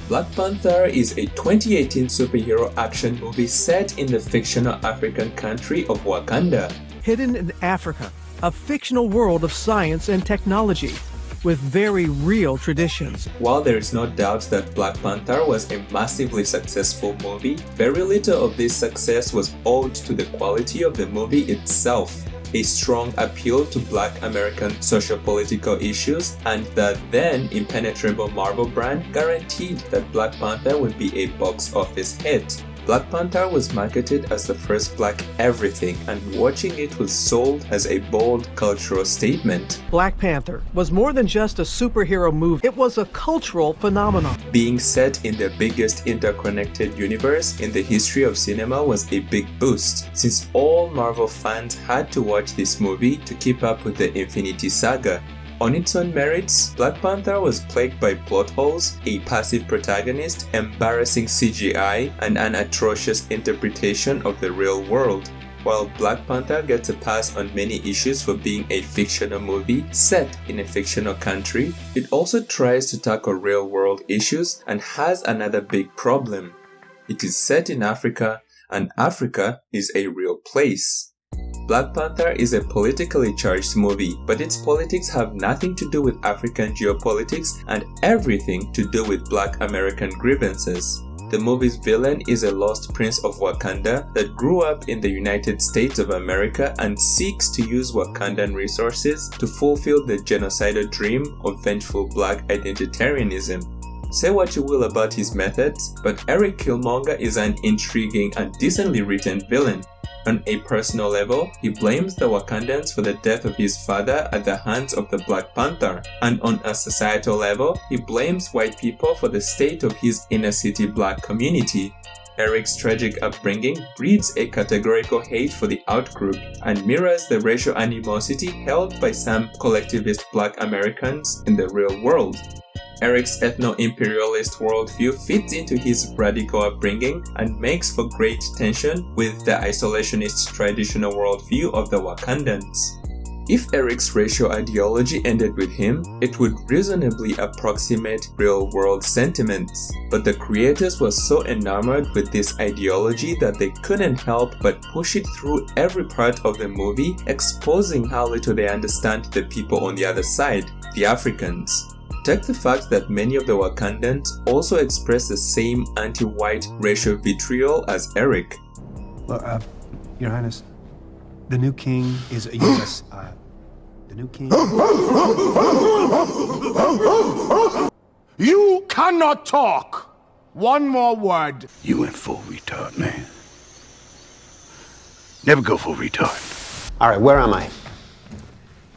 Black Panther is a 2018 superhero action movie set in the fictional African country of Wakanda. Hidden in Africa, a fictional world of science and technology with very real traditions. While there is no doubt that Black Panther was a massively successful movie, very little of this success was owed to the quality of the movie itself. A strong appeal to Black American socio-political issues and the then impenetrable Marvel brand guaranteed that Black Panther would be a box office hit. Black Panther was marketed as the first Black everything, and watching it was sold as a bold cultural statement. Black Panther was more than just a superhero movie, it was a cultural phenomenon. Being set in the biggest interconnected universe in the history of cinema was a big boost, since all Marvel fans had to watch this movie to keep up with the Infinity Saga. On its own merits, Black Panther was plagued by plot holes, a passive protagonist, embarrassing CGI, and an atrocious interpretation of the real world. While Black Panther gets a pass on many issues for being a fictional movie set in a fictional country, it also tries to tackle real-world issues and has another big problem. It is set in Africa, and Africa is a real place. Black Panther is a politically charged movie, but its politics have nothing to do with African geopolitics and everything to do with Black American grievances. The movie's villain is a lost prince of Wakanda that grew up in the United States of America and seeks to use Wakandan resources to fulfill the genocidal dream of vengeful Black identitarianism. Say what you will about his methods, but Eric Killmonger is an intriguing and decently written villain. On a personal level, he blames the Wakandans for the death of his father at the hands of the Black Panther, and on a societal level, he blames white people for the state of his inner-city Black community. Eric's tragic upbringing breeds a categorical hate for the outgroup and mirrors the racial animosity held by some collectivist Black Americans in the real world. Eric's ethno-imperialist worldview fits into his radical upbringing and makes for great tension with the isolationist traditional worldview of the Wakandans. If Eric's racial ideology ended with him, it would reasonably approximate real-world sentiments. But the creators were so enamored with this ideology that they couldn't help but push it through every part of the movie, exposing how little they understand the people on the other side, the Africans. Take the fact that many of the Wakandans also express the same anti-white racial vitriol as Eric. Well, Your Highness, the new king is a U.S. The new king... You cannot talk! One more word. You went full retard, man. Never go full retard. All right, where am I?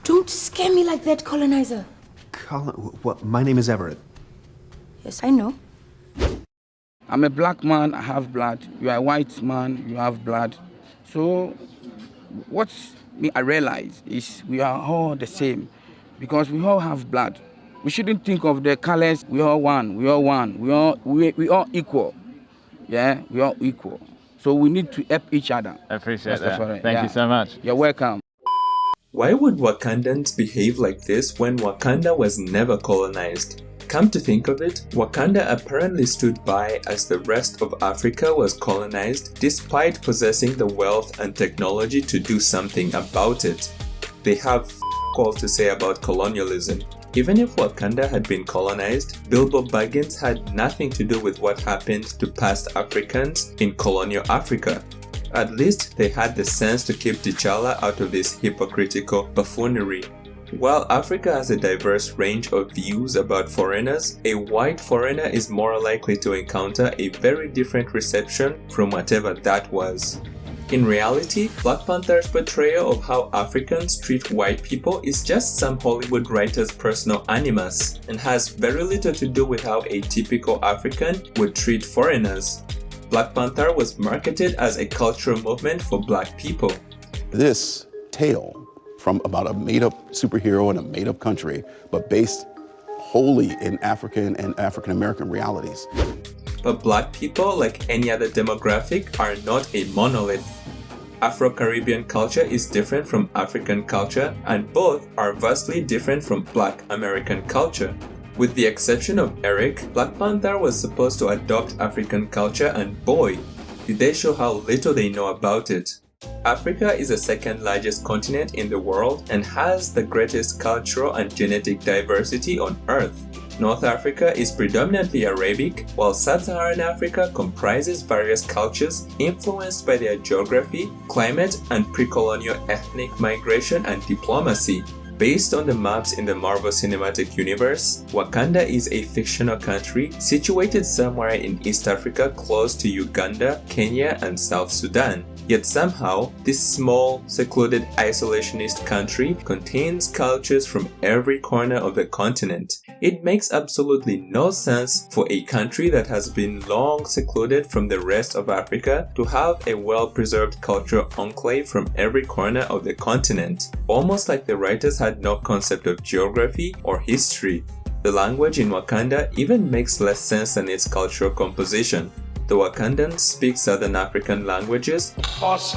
Don't scare me like that, colonizer. What? My name is Everett. Yes, I know. I'm a black man, I have blood. You are a white man, you have blood. So what I realize is we are all the same because we all have blood. We shouldn't think of the colors. We all one. We all equal. Yeah, we all equal. So we need to help each other. I appreciate that. Thank you so much. You're welcome. Why would Wakandans behave like this when Wakanda was never colonized? Come to think of it, Wakanda apparently stood by as the rest of Africa was colonized despite possessing the wealth and technology to do something about it. They have all to say about colonialism. Even if Wakanda had been colonized, Bilbo Baggins had nothing to do with what happened to past Africans in colonial Africa. At least they had the sense to keep T'Challa out of this hypocritical buffoonery. While Africa has a diverse range of views about foreigners, a white foreigner is more likely to encounter a very different reception from whatever that was. In reality, Black Panther's portrayal of how Africans treat white people is just some Hollywood writer's personal animus and has very little to do with how a typical African would treat foreigners. Black Panther was marketed as a cultural movement for Black people. This tale from about a made-up superhero in a made-up country, but based wholly in African and African-American realities. But Black people, like any other demographic, are not a monolith. Afro-Caribbean culture is different from African culture, and both are vastly different from Black American culture. With the exception of Eric, Black Panther was supposed to adopt African culture, and boy, did they show how little they know about it. Africa is the second largest continent in the world and has the greatest cultural and genetic diversity on Earth. North Africa is predominantly Arabic, while Sub-Saharan Africa comprises various cultures influenced by their geography, climate, and pre-colonial ethnic migration and diplomacy. Based on the maps in the Marvel Cinematic Universe, Wakanda is a fictional country situated somewhere in East Africa close to Uganda, Kenya, and South Sudan. Yet somehow, this small, secluded, isolationist country contains cultures from every corner of the continent. It makes absolutely no sense for a country that has been long secluded from the rest of Africa to have a well-preserved cultural enclave from every corner of the continent. Almost like the writers had no concept of geography or history. The language in Wakanda even makes less sense than its cultural composition. The Wakandans speak Southern African languages,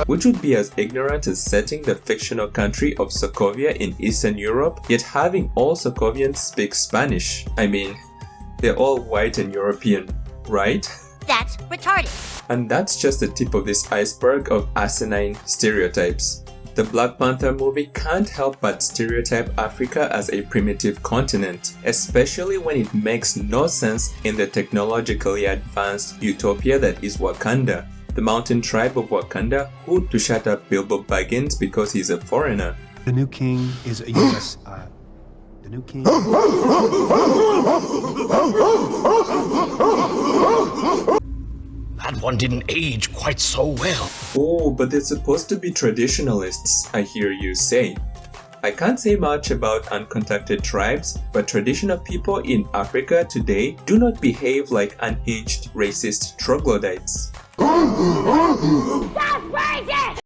which would be as ignorant as setting the fictional country of Sokovia in Eastern Europe, yet having all Sokovians speak Spanish. I mean, they're all white and European, right? That's retarded. And that's just the tip of this iceberg of asinine stereotypes. The Black Panther movie can't help but stereotype Africa as a primitive continent, especially when it makes no sense in the technologically advanced utopia that is Wakanda. The mountain tribe of Wakanda who to shut up Bilbo Baggins because he's a foreigner. The new king is a U.S. The new king. That one didn't age quite so well. Oh, but they're supposed to be traditionalists, I hear you say. I can't say much about uncontacted tribes, but traditional people in Africa today do not behave like unhinged racist troglodytes. That's crazy!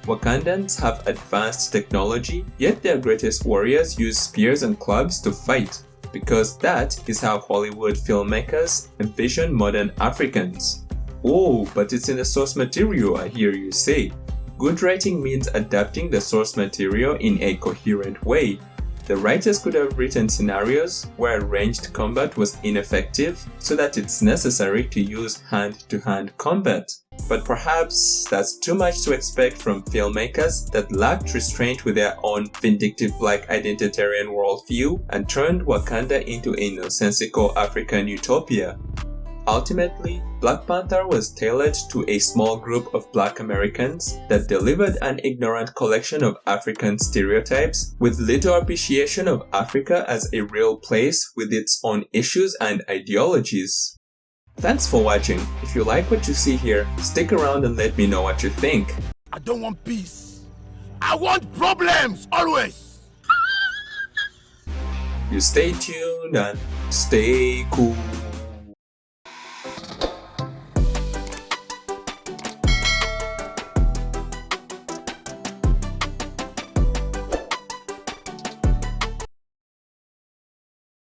Wakandans have advanced technology, yet their greatest warriors use spears and clubs to fight, because that is how Hollywood filmmakers envision modern Africans. Oh, but it's in the source material, I hear you say. Good writing means adapting the source material in a coherent way. The writers could have written scenarios where ranged combat was ineffective, so that it's necessary to use hand-to-hand combat. But perhaps that's too much to expect from filmmakers that lacked restraint with their own vindictive black identitarian worldview and turned Wakanda into a nonsensical African utopia. Ultimately, Black Panther was tailored to a small group of Black Americans that delivered an ignorant collection of African stereotypes with little appreciation of Africa as a real place with its own issues and ideologies. Thanks for watching. If you like what you see here, stick around and let me know what you think. I don't want peace. I want problems, always. You stay tuned and stay cool.